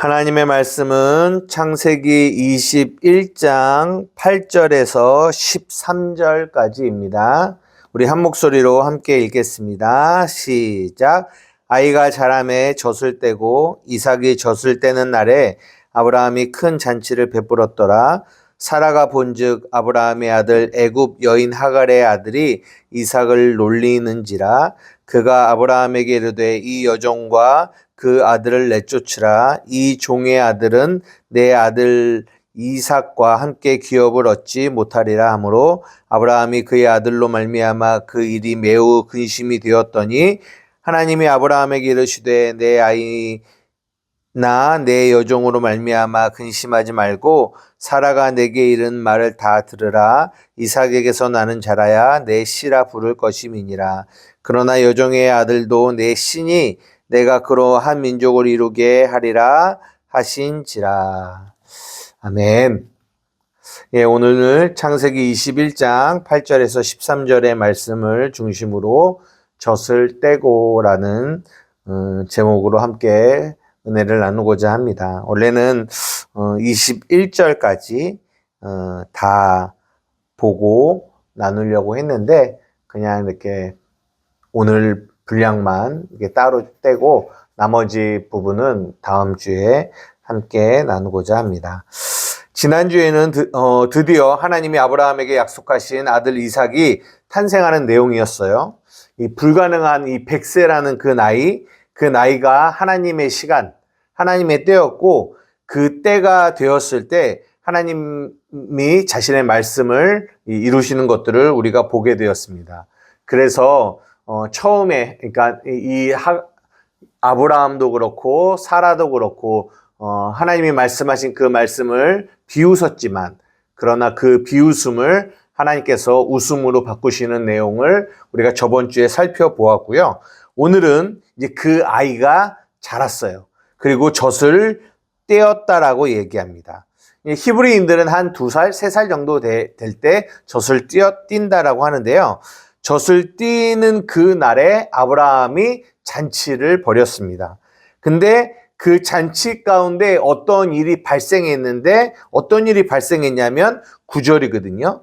하나님의 말씀은 창세기 21장 8절에서 13절까지입니다. 우리 한 목소리로 함께 읽겠습니다. 시작. 아이가 자라매 젖을 떼고 이삭이 젖을 떼는 날에 아브라함이 큰 잔치를 베풀었더라. 사라가 본즉 아브라함의 아들 애굽 여인 하갈의 아들이 이삭을 놀리는지라. 그가 아브라함에게 이르되 이 여종과 그 아들을 내쫓으라. 이 종의 아들은 내 아들 이삭과 함께 기업을 얻지 못하리라 하므로 아브라함이 그의 아들로 말미암아 그 일이 매우 근심이 되었더니 하나님이 아브라함에게 이르시되 내 아이나 내 여종으로 말미암아 근심하지 말고 사라가 내게 이른 말을 다 들으라. 이삭에게서 나는 자라야 내 씨라 부를 것임이니라. 그러나 여종의 아들도 내 씨니 내가 그로 한 민족을 이루게 하리라 하신지라. 아멘. 예, 오늘 창세기 21장 8절에서 13절의 말씀을 중심으로 젖을 떼고라는 제목으로 함께 은혜를 나누고자 합니다. 원래는 21절까지 다 보고 나누려고 했는데 그냥 이렇게 오늘 분량만 이렇게 따로 떼고 나머지 부분은 다음 주에 함께 나누고자 합니다. 지난주에는 드디어 하나님이 아브라함에게 약속하신 아들 이삭이 탄생하는 내용이었어요. 이 불가능한 이 100세라는 그 나이가 하나님의 시간, 하나님의 때였고 그 때가 되었을 때 하나님이 자신의 말씀을 이루시는 것들을 우리가 보게 되었습니다. 그래서 처음에 그러니까 아브라함도 그렇고 사라도 그렇고 하나님이 말씀하신 그 말씀을 비웃었지만 그러나 그 비웃음을 하나님께서 웃음으로 바꾸시는 내용을 우리가 저번 주에 살펴보았고요. 오늘은 이제 그 아이가 자랐어요. 그리고 젖을 떼었다라고 얘기합니다. 히브리인들은 한 2살, 3살 정도 될 때 젖을 띈다라고 하는데요. 젖을 띄는 그 날에 아브라함이 잔치를 벌였습니다. 근데 그 잔치 가운데 어떤 일이 발생했는데 어떤 일이 발생했냐면 9절이거든요.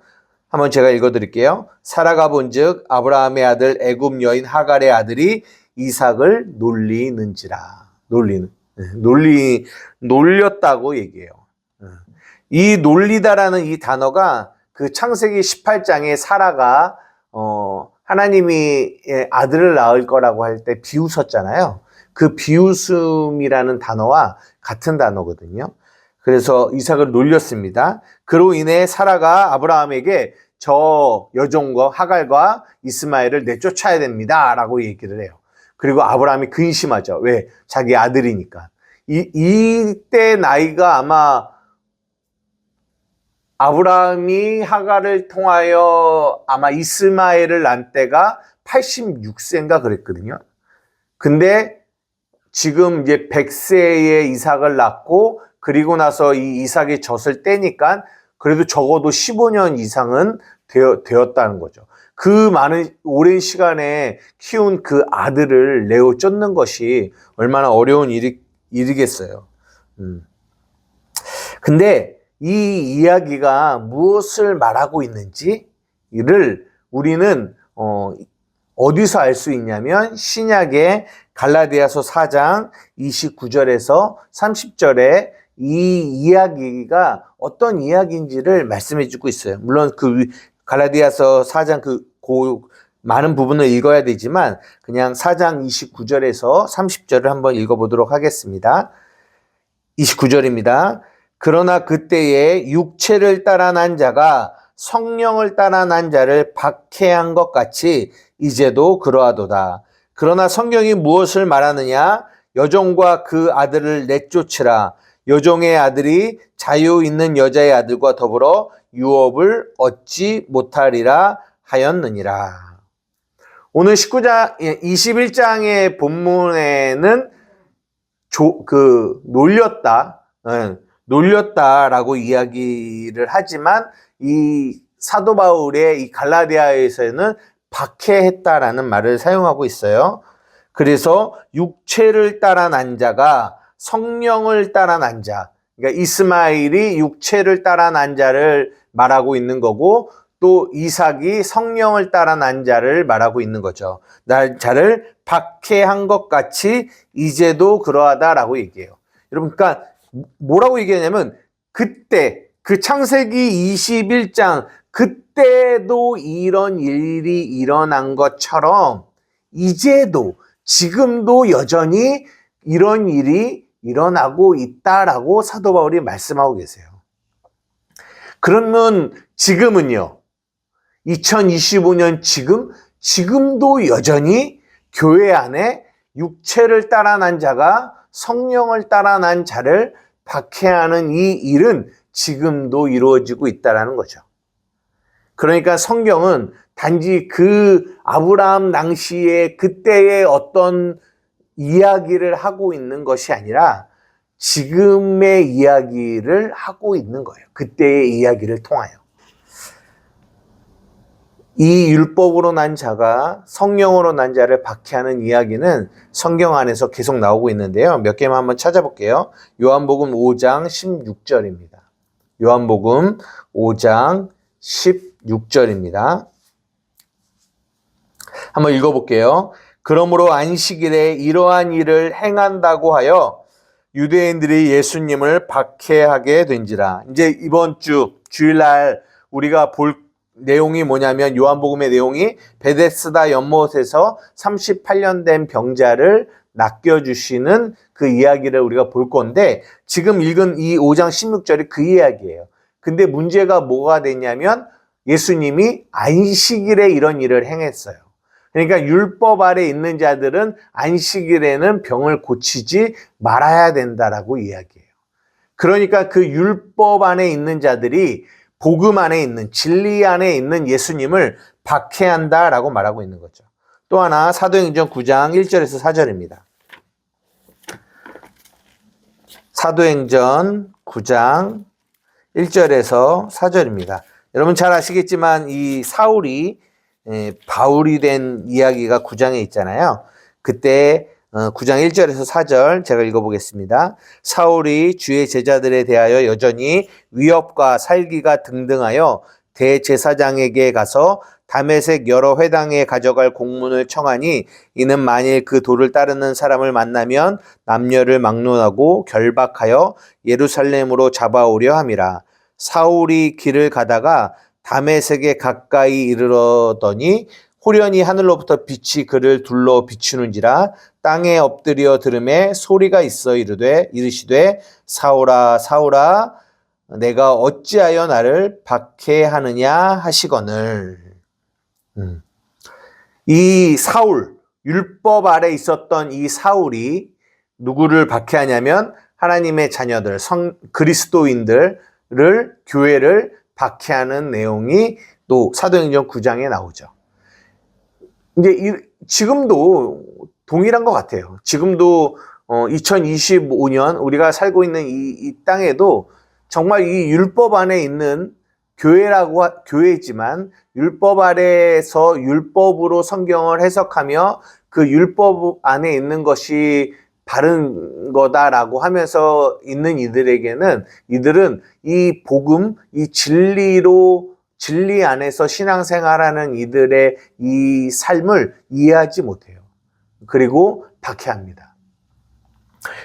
한번 제가 읽어드릴게요. 사라가 본즉 아브라함의 아들 애굽 여인 하갈의 아들이 이삭을 놀렸다고 얘기해요. 이 놀리다라는 이 단어가 그 창세기 18장에 사라가 하나님이 아들을 낳을 거라고 할 때 비웃었잖아요. 그 비웃음이라는 단어와 같은 단어거든요. 그래서 이삭을 놀렸습니다. 그로 인해 사라가 아브라함에게 저 여종과 하갈과 이스마엘을 내쫓아야 됩니다 라고 얘기를 해요. 그리고 아브라함이 근심하죠. 왜? 자기 아들이니까. 이때 나이가 아마 아브라함이 하갈을 통하여 아마 이스마엘을 낳은 때가 86세인가 그랬거든요. 근데 지금 이제 100세에 이삭을 낳고 그리고 나서 이 이삭이 젖을 떼니까 그래도 적어도 15년 이상은 되었다는 거죠. 그 많은 오랜 시간에 키운 그 아들을 내어 쫓는 것이 얼마나 어려운 일이겠어요. 근데 이 이야기가 무엇을 말하고 있는지를 우리는 어디서 알 수 있냐면 신약의 갈라디아서 4장 29절에서 30절에 이 이야기가 어떤 이야기인지를 말씀해 주고 있어요. 물론 그 갈라디아서 4장 그 많은 부분을 읽어야 되지만 그냥 4장 29절에서 30절을 한번 읽어보도록 하겠습니다. 29절입니다. 그러나 그때에 육체를 따라 난 자가 성령을 따라 난 자를 박해한 것 같이 이제도 그러하도다. 그러나 성경이 무엇을 말하느냐? 여종과 그 아들을 내쫓으라. 여종의 아들이 자유 있는 여자의 아들과 더불어 유업을 얻지 못하리라 하였느니라. 오늘 21장의 본문에는 놀렸다라고 이야기를 하지만 이 사도 바울의 이 갈라디아에서는 박해했다라는 말을 사용하고 있어요. 그래서 육체를 따라 난 자가 성령을 따라 난 자, 그러니까 이스마엘이 육체를 따라 난 자를 말하고 있는 거고, 또 이삭이 성령을 따라 난 자를 말하고 있는 거죠. 날 자를 박해한 것 같이 이제도 그러하다라고 얘기해요. 여러분, 그러니까 뭐라고 얘기하냐면, 그때 그 창세기 21장 그때도 이런 일이 일어난 것처럼 이제도 지금도 여전히 이런 일이 일어나고 있다라고 사도 바울이 말씀하고 계세요. 그러면 지금은요, 2025년 지금도 여전히 교회 안에 육체를 따라 난 자가 성령을 따라 난 자를 박해하는 이 일은 지금도 이루어지고 있다는 거죠. 그러니까 성경은 단지 그 아브라함 당시에 그때의 어떤 이야기를 하고 있는 것이 아니라 지금의 이야기를 하고 있는 거예요. 그때의 이야기를 통하여. 이 율법으로 난 자가 성령으로 난 자를 박해하는 이야기는 성경 안에서 계속 나오고 있는데요. 몇 개만 한번 찾아볼게요. 요한복음 5장 16절입니다. 요한복음 5장 16절입니다. 한번 읽어볼게요. 그러므로 안식일에 이러한 일을 행한다고 하여 유대인들이 예수님을 박해하게 된지라. 이제 이번 주일날 우리가 볼 내용이 뭐냐면, 요한복음의 내용이 베데스다 연못에서 38년 된 병자를 낚여주시는 그 이야기를 우리가 볼 건데, 지금 읽은 이 5장 16절이 그 이야기예요. 근데 문제가 뭐가 됐냐면 예수님이 안식일에 이런 일을 행했어요. 그러니까 율법 아래 있는 자들은 안식일에는 병을 고치지 말아야 된다라고 이야기해요. 그러니까 그 율법 안에 있는 자들이 복음 안에 있는, 진리 안에 있는 예수님을 박해한다라고 말하고 있는 거죠. 또 하나, 사도행전 9장 1절에서 4절입니다. 사도행전 9장 1절에서 4절입니다. 여러분 잘 아시겠지만 이 사울이 바울이 된 이야기가 9장에 있잖아요. 그때 9장 1절에서 4절 제가 읽어보겠습니다. 사울이 주의 제자들에 대하여 여전히 위협과 살기가 등등하여 대제사장에게 가서 다메섹 여러 회당에 가져갈 공문을 청하니, 이는 만일 그 도를 따르는 사람을 만나면 남녀를 막론하고 결박하여 예루살렘으로 잡아오려 함이라. 사울이 길을 가다가 다메섹에 가까이 이르러더니 호련히 하늘로부터 빛이 그를 둘러 비추는지라. 땅에 엎드려 들음에 소리가 있어 이르시되 사울아 사울아 내가 어찌하여 나를 박해하느냐 하시거늘. 이 사울, 율법 아래 있었던 이 사울이 누구를 박해하냐면 하나님의 자녀들, 그리스도인들을, 교회를 박해하는 내용이 또 사도행전 9장에 나오죠. 이제 지금도 동일한 것 같아요. 지금도 2025년 우리가 살고 있는 이 땅에도 정말 이 율법 안에 있는 교회지만 율법 아래에서 율법으로 성경을 해석하며 그 율법 안에 있는 것이 바른 거다라고 하면서 있는 이들은 이 복음, 이 진리 안에서 신앙생활하는 이들의 이 삶을 이해하지 못해요. 그리고 박해합니다.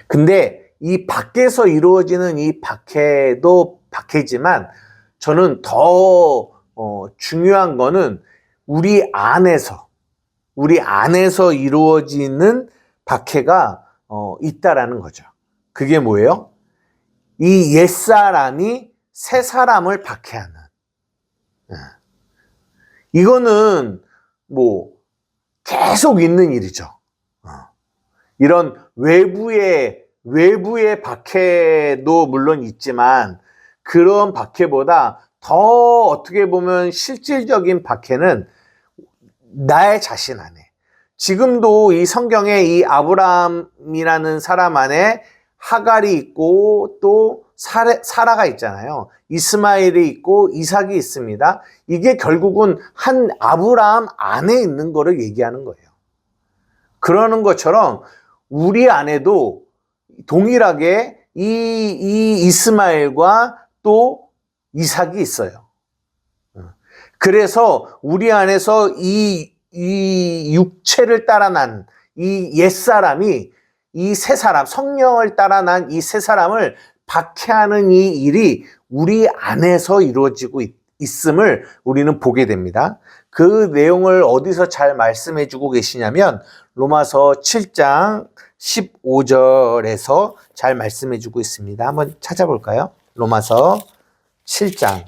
근데 이 밖에서 이루어지는 이 박해도 박해지만 저는 더 중요한 거는 우리 안에서 이루어지는 박해가 있다라는 거죠. 그게 뭐예요? 이 옛사람이 새 사람을 박해하는. 이거는 뭐 계속 있는 일이죠. 이런 외부의 박해도 물론 있지만 그런 박해보다 더 어떻게 보면 실질적인 박해는 나의 자신 안에. 지금도 이 성경에 이 아브라함이라는 사람 안에 하갈이 있고 또 사라가 있잖아요. 이스마엘이 있고 이삭이 있습니다. 이게 결국은 한 아브라함 안에 있는 거를 얘기하는 거예요. 그러는 것처럼 우리 안에도 동일하게 이 이스마엘과 또 이삭이 있어요. 그래서 우리 안에서 이 육체를 따라 난 이 옛사람이 이 새 사람, 성령을 따라 난 이 새 사람을 박해하는 이 일이 우리 안에서 이루어지고 있음을 우리는 보게 됩니다. 그 내용을 어디서 잘 말씀해 주고 계시냐면 로마서 7장 15절에서 잘 말씀해 주고 있습니다. 한번 찾아볼까요? 로마서 7장.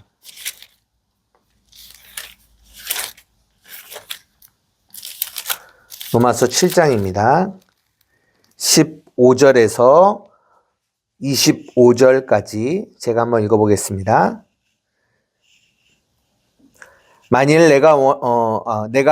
로마서 7장입니다. 15절에서 25절까지 제가 한번 읽어보겠습니다. 만일 내가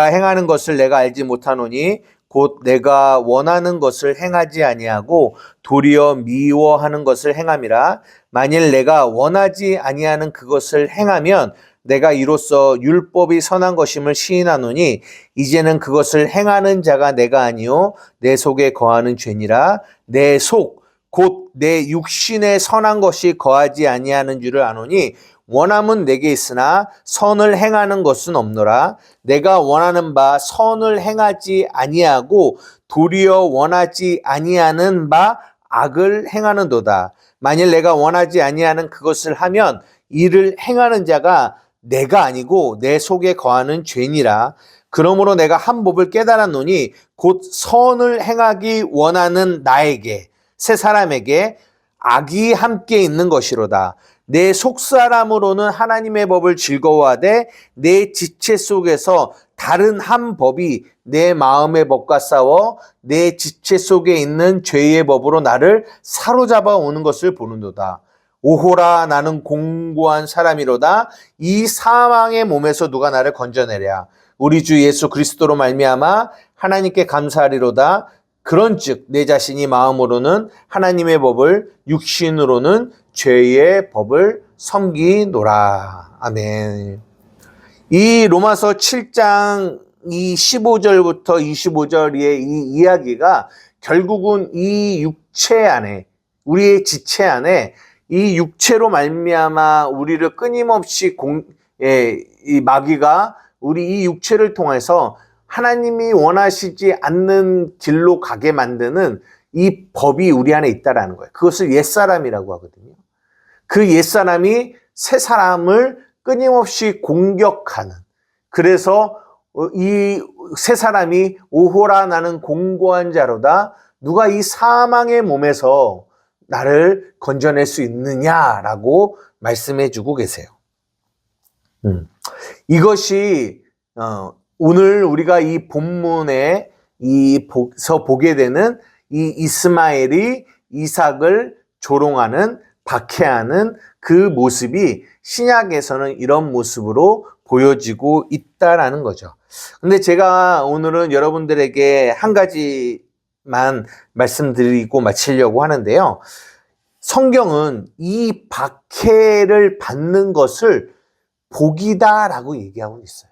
행하는 것을 내가 알지 못하노니 곧 내가 원하는 것을 행하지 아니하고 도리어 미워하는 것을 행함이라. 만일 내가 원하지 아니하는 그것을 행하면 내가 이로써 율법이 선한 것임을 시인하노니 이제는 그것을 행하는 자가 내가 아니요 내 속에 거하는 죄니라. 내 속 곧 내 육신에 선한 것이 거하지 아니하는 줄을 아노니 원함은 내게 있으나 선을 행하는 것은 없노라. 내가 원하는 바 선을 행하지 아니하고 도리어 원하지 아니하는 바 악을 행하는도다. 만일 내가 원하지 아니하는 그것을 하면 이를 행하는 자가 내가 아니고 내 속에 거하는 죄니라. 그러므로 내가 한 법을 깨달았노니 곧 선을 행하기 원하는 나에게 새 사람에게 악이 함께 있는 것이로다. 내 속사람으로는 하나님의 법을 즐거워하되 내 지체 속에서 다른 한 법이 내 마음의 법과 싸워 내 지체 속에 있는 죄의 법으로 나를 사로잡아 오는 것을 보는도다. 오호라 나는 공고한 사람이로다. 이 사망의 몸에서 누가 나를 건져내랴. 우리 주 예수 그리스도로 말미암아 하나님께 감사하리로다. 그런즉 내 자신이 마음으로는 하나님의 법을 육신으로는 죄의 법을 섬기노라. 아멘. 이 로마서 7장 이 15절부터 25절의 이 이야기가 결국은 이 육체 안에 우리의 지체 안에 이 육체로 말미암아 우리를 끊임없이 이 마귀가 우리 이 육체를 통해서 하나님이 원하시지 않는 길로 가게 만드는 이 법이 우리 안에 있다라는 거예요. 그것을 옛사람이라고 하거든요. 그 옛사람이 새 사람을 끊임없이 공격하는, 그래서 이 새 사람이 오호라 나는 공고한 자로다. 누가 이 사망의 몸에서 나를 건져낼 수 있느냐라고 말씀해 주고 계세요. 이것이 오늘 우리가 이 본문에 서 보게 되는 이 이스마엘이 이삭을 조롱하는, 박해하는 그 모습이 신약에서는 이런 모습으로 보여지고 있다라는 거죠. 근데 제가 오늘은 여러분들에게 한 가지만 말씀드리고 마치려고 하는데요. 성경은 이 박해를 받는 것을 복이다라고 얘기하고 있어요.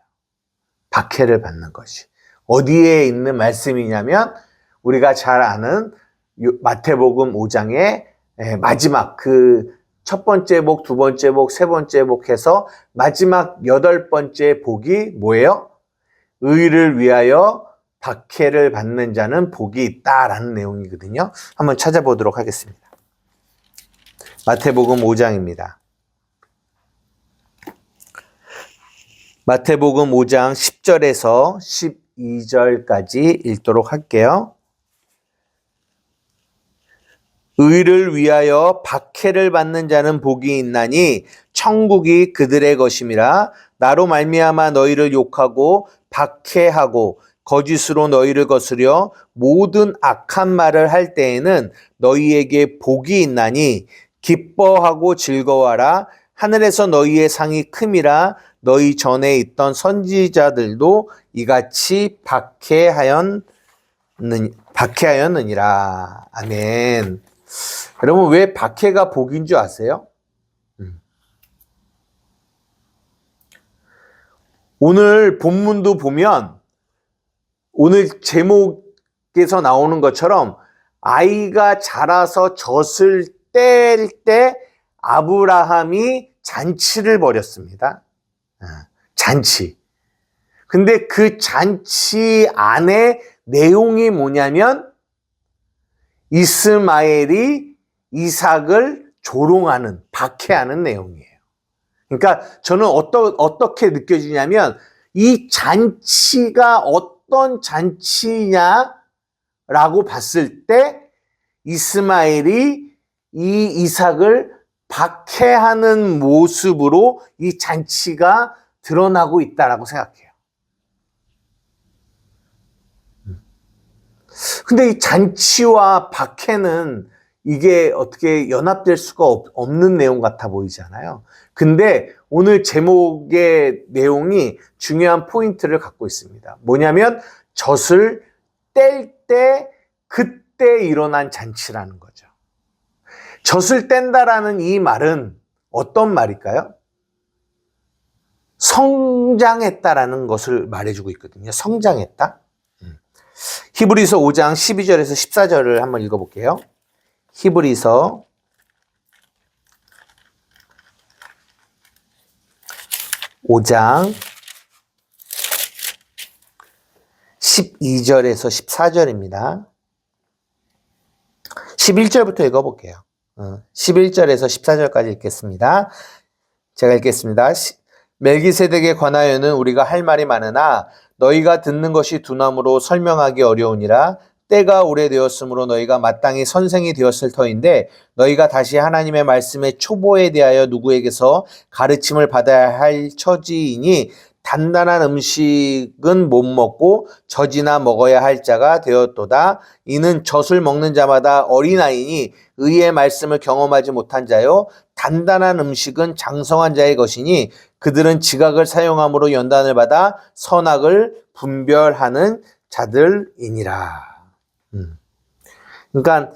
박해를 받는 것이. 어디에 있는 말씀이냐면 우리가 잘 아는 마태복음 5장의 마지막 그 첫 번째 복, 두 번째 복, 세 번째 복 해서 마지막 8번째 복이 뭐예요? 의를 위하여 박해를 받는 자는 복이 있다라는 내용이거든요. 한번 찾아보도록 하겠습니다. 마태복음 5장입니다. 마태복음 5장 10절에서 12절까지 읽도록 할게요. 의를 위하여 박해를 받는 자는 복이 있나니 천국이 그들의 것임이라. 나로 말미암아 너희를 욕하고 박해하고 거짓으로 너희를 거스려 모든 악한 말을 할 때에는 너희에게 복이 있나니 기뻐하고 즐거워하라. 하늘에서 너희의 상이 큼이라. 너희 전에 있던 선지자들도 이같이 박해하였느니라. 아멘. 여러분, 왜 박해가 복인 줄 아세요? 오늘 본문도 보면 오늘 제목에서 나오는 것처럼 아이가 자라서 젖을 뗄 때 아브라함이 잔치를 벌였습니다. 잔치. 근데 그 잔치 안에 내용이 뭐냐면 이스마엘이 이삭을 조롱하는, 박해하는 내용이에요. 그러니까 저는 어떻게 느껴지냐면 이 잔치가 어떤 잔치냐라고 봤을 때 이스마엘이 이 이삭을 박해하는 모습으로 이 잔치가 드러나고 있다라고 생각해요. 근데 이 잔치와 박해는 이게 어떻게 연합될 수가 없는 내용 같아 보이잖아요. 근데 오늘 제목의 내용이 중요한 포인트를 갖고 있습니다. 뭐냐면 젖을 뗄 때 그때 일어난 잔치라는 거죠. 젖을 뗀다라는 이 말은 어떤 말일까요? 성장했다라는 것을 말해주고 있거든요. 성장했다. 히브리서 5장 12절에서 14절을 한번 읽어볼게요. 히브리서 5장 12절에서 14절입니다. 11절부터 읽어볼게요. 11절에서 14절까지 읽겠습니다. 제가 읽겠습니다. 멜기세덱에 관하여는 우리가 할 말이 많으나 너희가 듣는 것이 두나무로 설명하기 어려우니라. 때가 오래되었으므로 너희가 마땅히 선생이 되었을 터인데 너희가 다시 하나님의 말씀의 초보에 대하여 누구에게서 가르침을 받아야 할 처지이니 단단한 음식은 못 먹고 젖이나 먹어야 할 자가 되었도다. 이는 젖을 먹는 자마다 어린아이니 의의 말씀을 경험하지 못한 자요 단단한 음식은 장성한 자의 것이니 그들은 지각을 사용함으로 연단을 받아 선악을 분별하는 자들이니라. 그러니까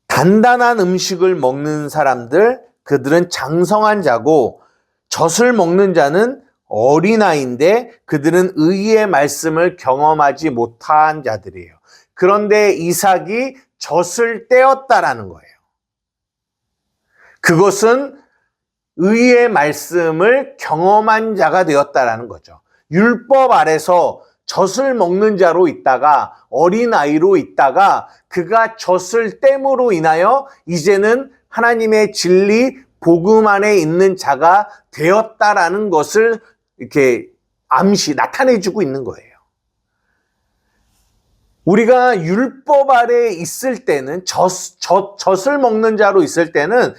단단한 음식을 먹는 사람들, 그들은 장성한 자고 젖을 먹는 자는 어린아이인데 그들은 의의 말씀을 경험하지 못한 자들이에요. 그런데 이삭이 젖을 떼었다라는 거예요. 그것은 의의 말씀을 경험한 자가 되었다라는 거죠. 율법 아래서 젖을 먹는 자로 있다가 어린아이로 있다가 그가 젖을 땜으로 인하여 이제는 하나님의 진리 복음 안에 있는 자가 되었다라는 것을 이렇게 나타내주고 있는 거예요. 우리가 율법 아래 있을 때는 젖을 먹는 자로 있을 때는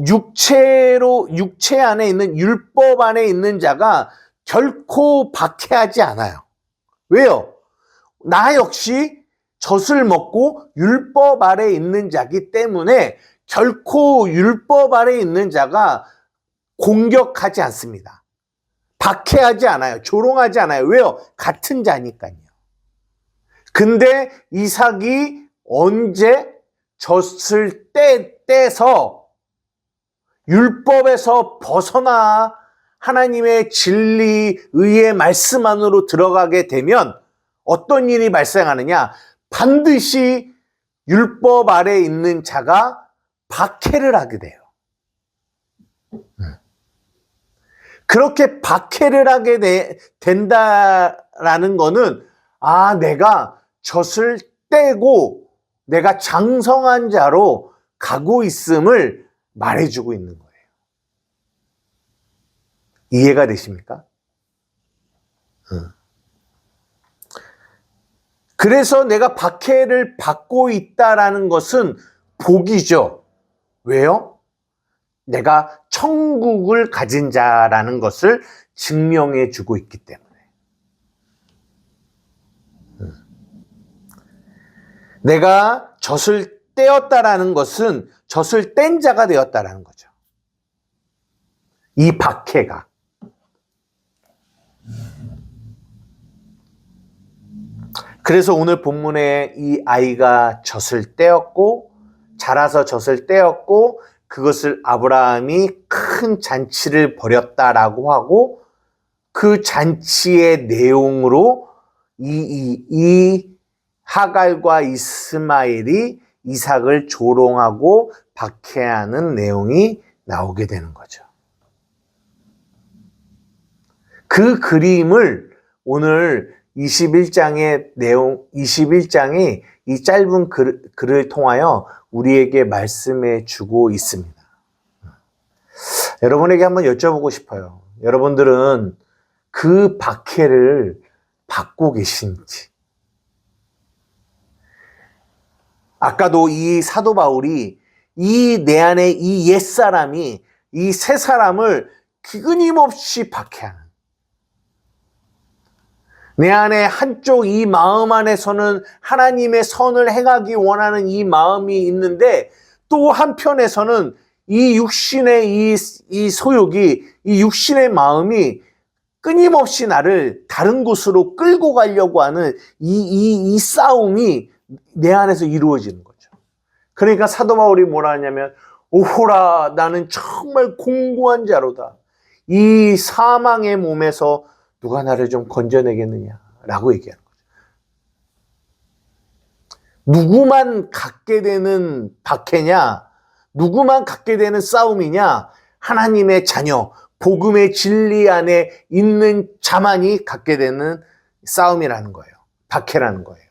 육체 안에 있는 율법 안에 있는 자가 결코 박해하지 않아요. 왜요? 나 역시 젖을 먹고 율법 아래 있는 자기 때문에 결코 율법 아래 있는 자가 공격하지 않습니다. 박해하지 않아요. 조롱하지 않아요. 왜요? 같은 자니까요. 근데 이삭이 언제 젖을 떼서 율법에서 벗어나 하나님의 진리, 의의 말씀 안으로 들어가게 되면 어떤 일이 발생하느냐? 반드시 율법 아래 있는 자가 박해를 하게 돼요. 그렇게 박해를 하게 된다라는 거는 내가 젖을 떼고 내가 장성한 자로 가고 있음을 말해주고 있는 거예요. 이해가 되십니까? 그래서 내가 박해를 받고 있다라는 것은 복이죠. 왜요? 내가 천국을 가진 자라는 것을 증명해 주고 있기 때문에. 내가 젖을 떼었다라는 것은 젖을 뗀 자가 되었다라는 거죠. 이 박해가. 그래서 오늘 본문에 이 아이가 젖을 떼었고 자라서 젖을 떼었고 그것을 아브라함이 큰 잔치를 벌였다라고 하고 그 잔치의 내용으로 이 하갈과 이스마엘이 이삭을 조롱하고 박해하는 내용이 나오게 되는 거죠. 그 그림을 오늘 21장의 내용, 21장이 이 짧은 글을 통하여 우리에게 말씀해 주고 있습니다. 여러분에게 한번 여쭤보고 싶어요. 여러분들은 그 박해를 받고 계신지. 아까도 이 사도 바울이 내 안에 이 옛사람이 이 새 사람을 끊임없이 박해하는, 내 안에 한쪽 이 마음 안에서는 하나님의 선을 행하기 원하는 이 마음이 있는데, 또 한편에서는 이 육신의 이 소욕이, 이 육신의 마음이 끊임없이 나를 다른 곳으로 끌고 가려고 하는 이 싸움이 내 안에서 이루어지는 거죠. 그러니까 사도 바울이 뭐라 하냐면, 오호라, 나는 정말 공고한 자로다. 이 사망의 몸에서 누가 나를 좀 건져내겠느냐라고 얘기하는 거죠. 누구만 갖게 되는 박해냐? 누구만 갖게 되는 싸움이냐? 하나님의 자녀, 복음의 진리 안에 있는 자만이 갖게 되는 싸움이라는 거예요. 박해라는 거예요.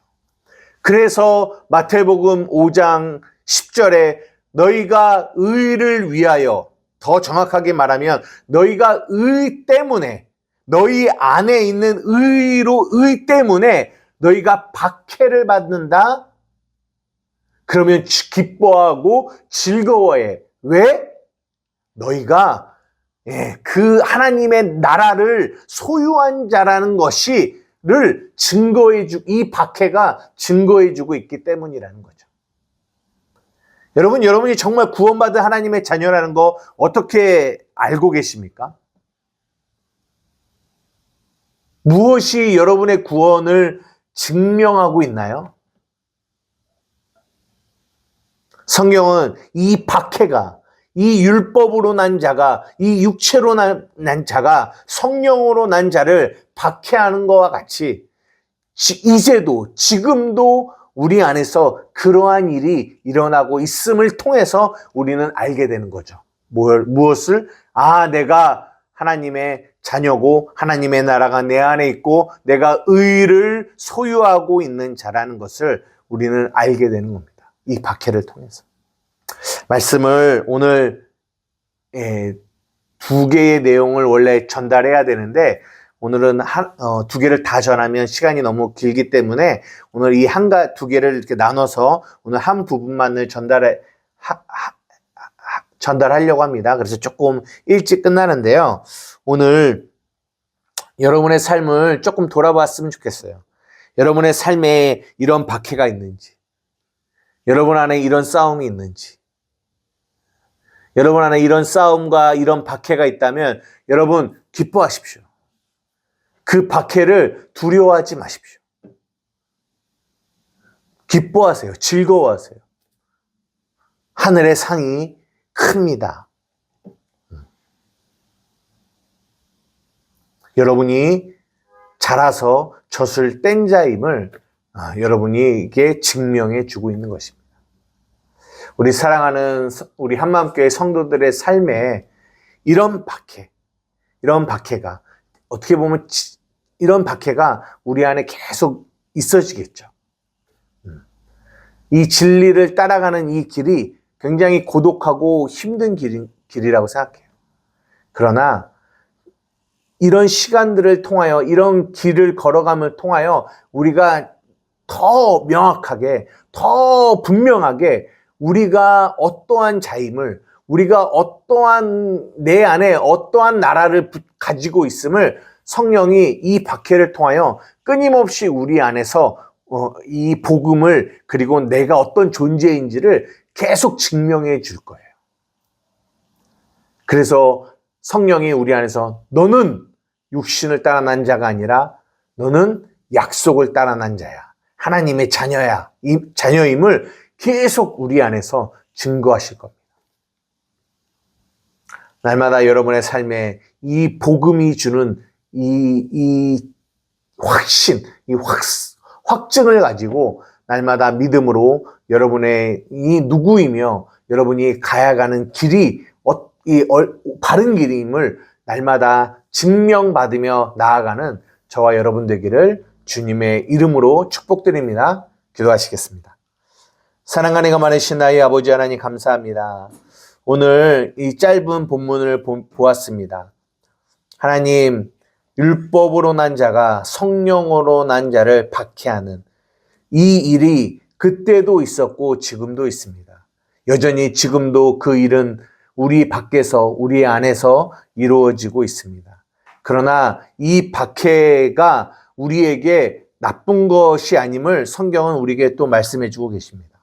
그래서 마태복음 5장 10절에 너희가 의를 위하여, 더 정확하게 말하면 너희가 의 때문에, 너희 안에 있는 의 때문에 너희가 박해를 받는다? 그러면 기뻐하고 즐거워해. 왜? 너희가 그 하나님의 나라를 소유한 자라는 것이를 이 박해가 증거해주고 있기 때문이라는 거죠. 여러분이 정말 구원받은 하나님의 자녀라는 거 어떻게 알고 계십니까? 무엇이 여러분의 구원을 증명하고 있나요? 성경은 이 박해가, 이 율법으로 난 자가, 이 육체로 난 자가 성령으로 난 자를 박해하는 것과 같이 이제도, 지금도 우리 안에서 그러한 일이 일어나고 있음을 통해서 우리는 알게 되는 거죠. 무엇을? 내가 하나님의 자녀고 하나님의 나라가 내 안에 있고 내가 의를 소유하고 있는 자라는 것을 우리는 알게 되는 겁니다. 이 박해를 통해서. 말씀을 오늘 두 개의 내용을 원래 전달해야 되는데, 오늘은 두 개를 다 전하면 시간이 너무 길기 때문에 오늘 이 두 개를 이렇게 나눠서 오늘 한 부분만을 전달하려고 합니다. 그래서 조금 일찍 끝나는데요. 오늘 여러분의 삶을 조금 돌아봤으면 좋겠어요. 여러분의 삶에 이런 박해가 있는지, 여러분 안에 이런 싸움이 있는지, 여러분 안에 이런 싸움과 이런 박해가 있다면 여러분 기뻐하십시오. 그 박해를 두려워하지 마십시오. 기뻐하세요. 즐거워하세요. 하늘의 상이 큽니다. 여러분이 자라서 젖을 뗀 자임을 여러분에게 증명해 주고 있는 것입니다. 우리 사랑하는 우리 한마음교회 성도들의 삶에 이런 박해가 어떻게 보면 이런 박해가 우리 안에 계속 있어지겠죠. 이 진리를 따라가는 이 길이 굉장히 고독하고 힘든 길이라고 생각해요. 그러나 이런 시간들을 통하여, 이런 길을 걸어감을 통하여 우리가 더 명확하게, 더 분명하게 우리가 어떠한 자임을, 우리가 내 안에 어떠한 나라를 가지고 있음을 성령이 이 박해를 통하여 끊임없이 우리 안에서 이 복음을, 그리고 내가 어떤 존재인지를 계속 증명해 줄 거예요. 그래서 성령이 우리 안에서 너는 육신을 따라 난 자가 아니라 너는 약속을 따라 난 자야. 하나님의 자녀야. 이 자녀임을 계속 우리 안에서 증거하실 겁니다. 날마다 여러분의 삶에 이 복음이 주는 이 확신, 이 확증을 가지고 날마다 믿음으로 여러분의 이 누구이며 여러분이 가야 가는 길이 바른 길임을 날마다 증명받으며 나아가는 저와 여러분 되기를 주님의 이름으로 축복드립니다. 기도하시겠습니다. 사랑하는 가 많으신 나의 아버지 하나님 감사합니다. 오늘 이 짧은 본문을 보았습니다. 하나님, 율법으로 난 자가 성령으로 난 자를 박해하는 이 일이 그때도 있었고 지금도 있습니다. 여전히 지금도 그 일은 우리 밖에서, 우리 안에서 이루어지고 있습니다. 그러나 이 박해가 우리에게 나쁜 것이 아님을 성경은 우리에게 또 말씀해 주고 계십니다.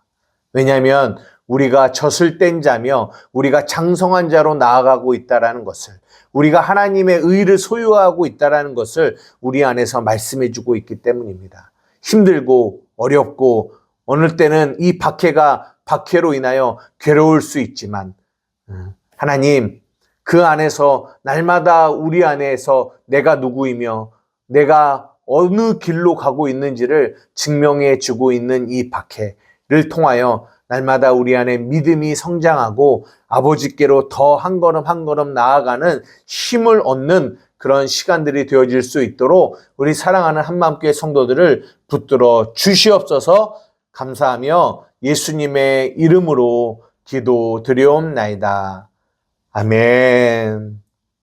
왜냐하면 우리가 젖을 뗀 자며 우리가 장성한 자로 나아가고 있다는 것을, 우리가 하나님의 의를 소유하고 있다는 것을 우리 안에서 말씀해 주고 있기 때문입니다. 힘들고 어렵고 어느 때는 이 박해로 인하여 괴로울 수 있지만 하나님, 그 안에서 날마다 우리 안에서 내가 누구이며 내가 어느 길로 가고 있는지를 증명해 주고 있는 이 박해를 통하여 날마다 우리 안에 믿음이 성장하고 아버지께로 더 한 걸음 한 걸음 나아가는 힘을 얻는 그런 시간들이 되어질 수 있도록 우리 사랑하는 한마음교회 성도들을 붙들어 주시옵소서. 감사하며 예수님의 이름으로 기도드리옵나이다. 아멘.